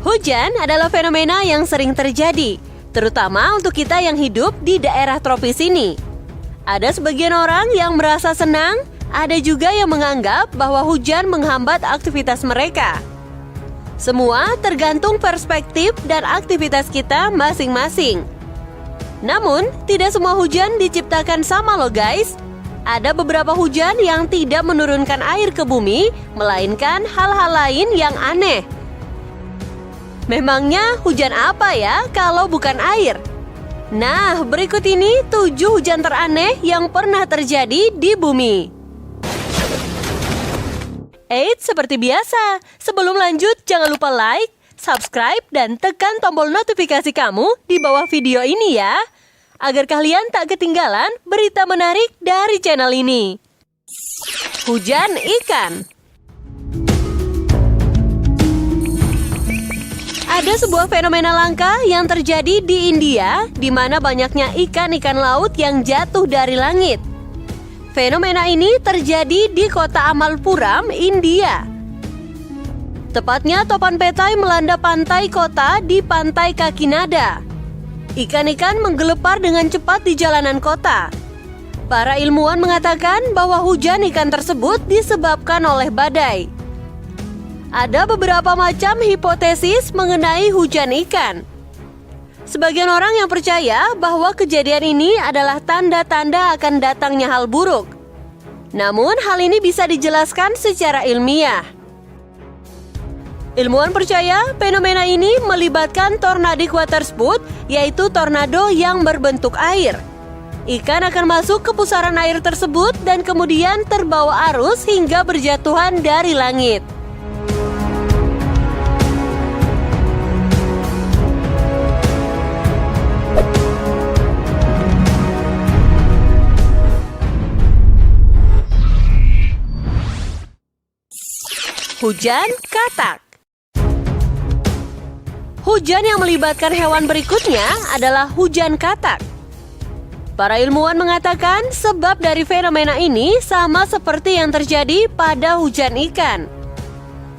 Hujan adalah fenomena yang sering terjadi, terutama untuk kita yang hidup di daerah tropis ini. Ada sebagian orang yang merasa senang, ada juga yang menganggap bahwa hujan menghambat aktivitas mereka. Semua tergantung perspektif dan aktivitas kita masing-masing. Namun, tidak semua hujan diciptakan sama loh guys. Ada beberapa hujan yang tidak menurunkan air ke bumi, melainkan hal-hal lain yang aneh. Memangnya hujan apa ya kalau bukan air? Nah, berikut ini 7 hujan teraneh yang pernah terjadi di bumi. Eits, seperti biasa, sebelum lanjut jangan lupa like, subscribe, dan tekan tombol notifikasi kamu di bawah video ini ya, agar kalian tak ketinggalan berita menarik dari channel ini. Hujan ikan. Ada sebuah fenomena langka yang terjadi di India, di mana banyaknya ikan-ikan laut yang jatuh dari langit. Fenomena ini terjadi di kota Amalpuram, India. Tepatnya topan petai melanda pantai kota di pantai Kakinada. Ikan-ikan menggelepar dengan cepat di jalanan kota. Para ilmuwan mengatakan bahwa hujan ikan tersebut disebabkan oleh badai. Ada beberapa macam hipotesis mengenai hujan ikan. Sebagian orang yang percaya bahwa kejadian ini adalah tanda-tanda akan datangnya hal buruk. Namun, hal ini bisa dijelaskan secara ilmiah. Ilmuwan percaya fenomena ini melibatkan tornadic water spout, yaitu tornado yang berbentuk air. Ikan akan masuk ke pusaran air tersebut dan kemudian terbawa arus hingga berjatuhan dari langit. Hujan katak. Hujan yang melibatkan hewan berikutnya adalah hujan katak. Para ilmuwan mengatakan sebab dari fenomena ini sama seperti yang terjadi pada hujan ikan.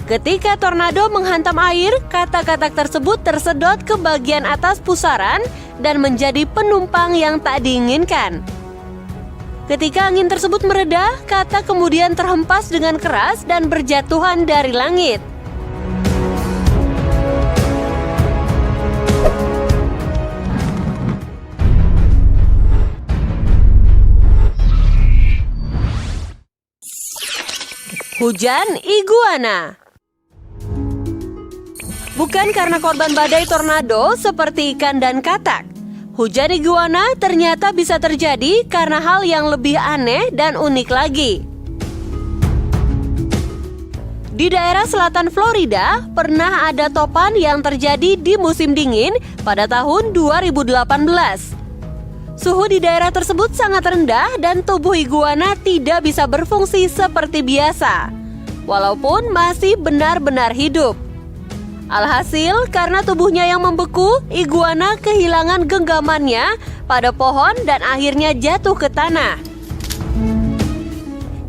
Ketika tornado menghantam air, katak-katak tersebut tersedot ke bagian atas pusaran dan menjadi penumpang yang tak diinginkan. Ketika angin tersebut mereda, katak kemudian terhempas dengan keras dan berjatuhan dari langit. Hujan iguana. Bukan karena korban badai tornado seperti ikan dan katak. Hujan iguana ternyata bisa terjadi karena hal yang lebih aneh dan unik lagi. Di daerah selatan Florida, pernah ada topan yang terjadi di musim dingin pada tahun 2018. Suhu di daerah tersebut sangat rendah dan tubuh iguana tidak bisa berfungsi seperti biasa, walaupun masih benar-benar hidup. Alhasil, karena tubuhnya yang membeku, iguana kehilangan genggamannya pada pohon dan akhirnya jatuh ke tanah.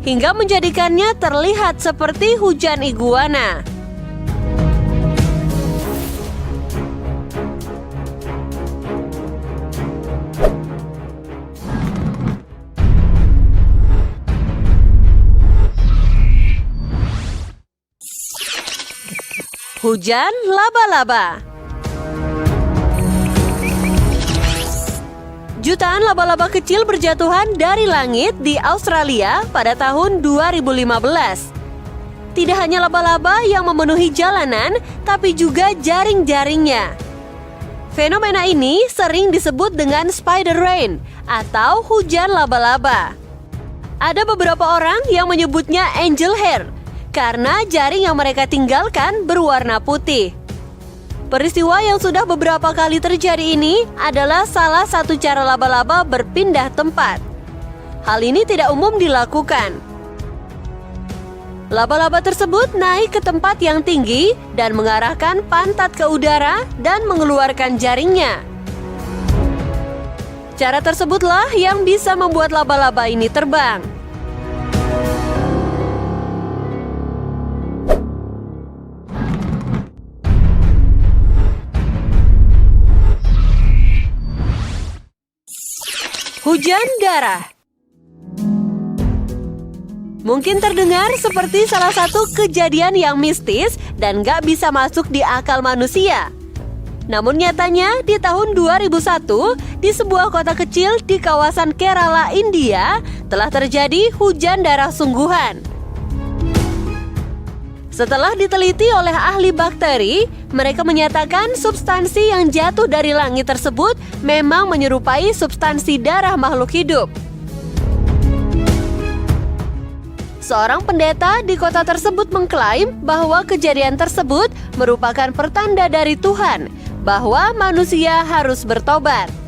Hingga menjadikannya terlihat seperti hujan iguana. Hujan laba-laba. Jutaan laba-laba kecil berjatuhan dari langit di Australia pada tahun 2015. Tidak hanya laba-laba yang memenuhi jalanan, tapi juga jaring-jaringnya. Fenomena ini sering disebut dengan spider rain atau hujan laba-laba. Ada beberapa orang yang menyebutnya angel hair karena jaring yang mereka tinggalkan berwarna putih. Peristiwa yang sudah beberapa kali terjadi ini adalah salah satu cara laba-laba berpindah tempat. Hal ini tidak umum dilakukan. Laba-laba tersebut naik ke tempat yang tinggi dan mengarahkan pantat ke udara dan mengeluarkan jaringnya. Cara tersebutlah yang bisa membuat laba-laba ini terbang. Hujan darah. Mungkin terdengar seperti salah satu kejadian yang mistis dan gak bisa masuk di akal manusia. Namun nyatanya di tahun 2001, di sebuah kota kecil di kawasan Kerala, India, telah terjadi hujan darah sungguhan. Setelah diteliti oleh ahli bakteri, mereka menyatakan substansi yang jatuh dari langit tersebut memang menyerupai substansi darah makhluk hidup. Seorang pendeta di kota tersebut mengklaim bahwa kejadian tersebut merupakan pertanda dari Tuhan bahwa manusia harus bertobat.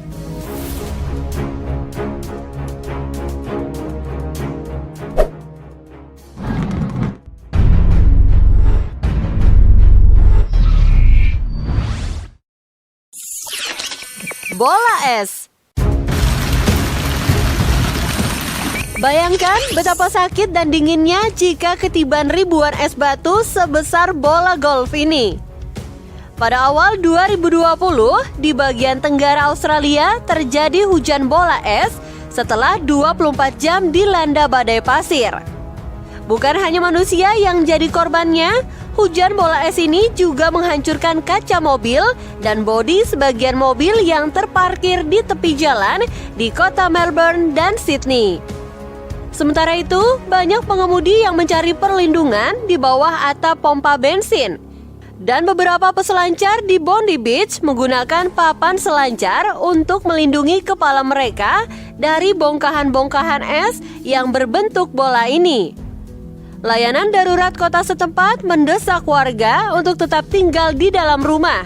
Bola es. Bayangkan betapa sakit dan dinginnya jika ketiban ribuan es batu sebesar bola golf ini. Pada awal 2020, di bagian tenggara Australia terjadi hujan bola es setelah 24 jam dilanda badai pasir. Bukan hanya manusia yang jadi korbannya, hujan bola es ini juga menghancurkan kaca mobil dan bodi sebagian mobil yang terparkir di tepi jalan di kota Melbourne dan Sydney. Sementara itu, banyak pengemudi yang mencari perlindungan di bawah atap pompa bensin. Dan beberapa peselancar di Bondi Beach menggunakan papan selancar untuk melindungi kepala mereka dari bongkahan-bongkahan es yang berbentuk bola ini. Layanan darurat kota setempat mendesak warga untuk tetap tinggal di dalam rumah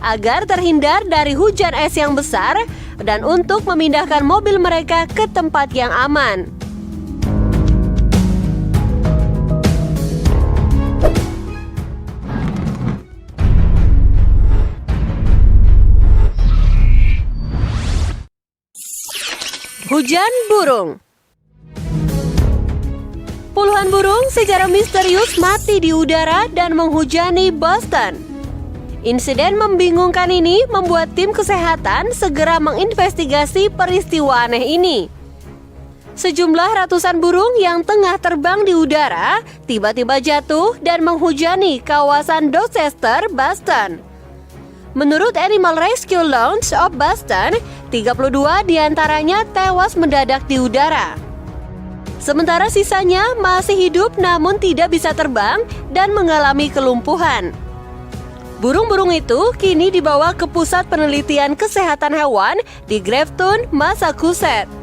agar terhindar dari hujan es yang besar dan untuk memindahkan mobil mereka ke tempat yang aman. Hujan burung. Puluhan burung secara misterius mati di udara dan menghujani Boston. Insiden membingungkan ini membuat tim kesehatan segera menginvestigasi peristiwa aneh ini. Sejumlah ratusan burung yang tengah terbang di udara tiba-tiba jatuh dan menghujani kawasan Dorchester, Boston. Menurut Animal Rescue Lounge of Boston, 32 diantaranya tewas mendadak di udara. Sementara sisanya masih hidup namun tidak bisa terbang dan mengalami kelumpuhan. Burung-burung itu kini dibawa ke Pusat Penelitian Kesehatan Hewan di Grafton, Massachusetts.